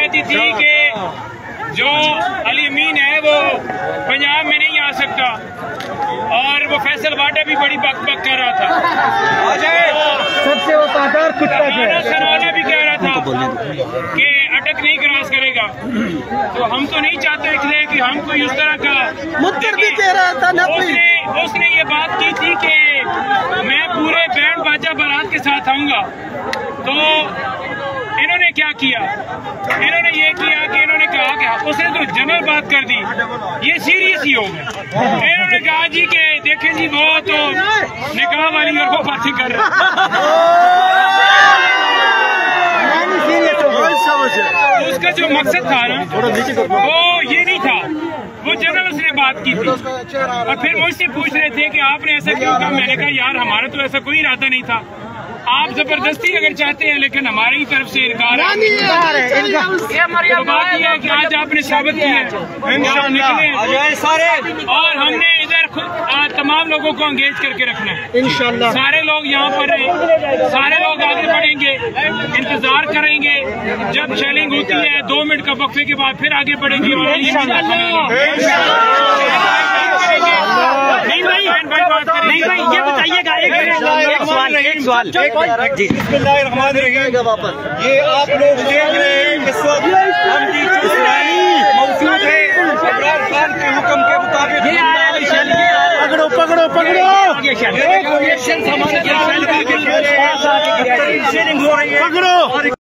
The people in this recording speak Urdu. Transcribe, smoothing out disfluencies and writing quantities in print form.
کہتی تھی کہ جو علی امین ہے وہ پنجاب میں نہیں آ سکتا، اور وہ فیصل واڈا بھی بڑی بک بک کر رہا تھا، سب سے وفادار کتا ہے، سنوالا بھی کہہ رہا تھا کہ اٹک نہیں کراس کرے گا۔ تو ہم تو نہیں چاہتے کہ ہم کوئی اس طرح کا مدر بھی کہہ رہا تھا نا، اس نے یہ بات کی تھی کہ میں پورے بینڈ باجا بارات کے ساتھ آؤں گا۔ تو انہوں نے کیا کیا، انہوں نے یہ کیا کہ انہوں نے کہا کہ اس نے تو جنرل بات کر دی، یہ سیریس ہی ہو گئے۔ انہوں نے کہا جی کہ دیکھیں جی وہ تو نکاح والی اور وہ باتیں کر رہے اس کا جو مقصد تھا نا وہ یہ نہیں تھا، وہ جنرل اس نے بات کی تھی، اور پھر مجھ سے پوچھ رہے تھے کہ آپ نے ایسا کیوں کہا۔ میں نے کہا یار ہمارا تو ایسا کوئی ارادہ نہیں تھا، آپ زبردستی اگر چاہتے ہیں لیکن ہماری طرف سے انکار ہے۔ تو بات یہ ہے کہ آج آپ نے ثابت کیا ہے اور ہم نے ادھر تمام لوگوں کو انگیج کر کے رکھنا ہے انشاءاللہ۔ سارے لوگ یہاں پر رہیں، سارے لوگ آگے بڑھیں گے، انتظار کریں گے، جب شیلنگ ہوتی ہے 2 منٹ کا وقفے کے بعد پھر آگے بڑھیں گے۔ نہیں بھائی یہ بتائیے گا ایک سوال بسم اللہ الرحمن الرحیم، یہ آپ لوگ دیکھ رہے ہیں اس وقت ہم موجود ہیں عمران خان کے حکم کے مطابق۔ پکڑو پکڑو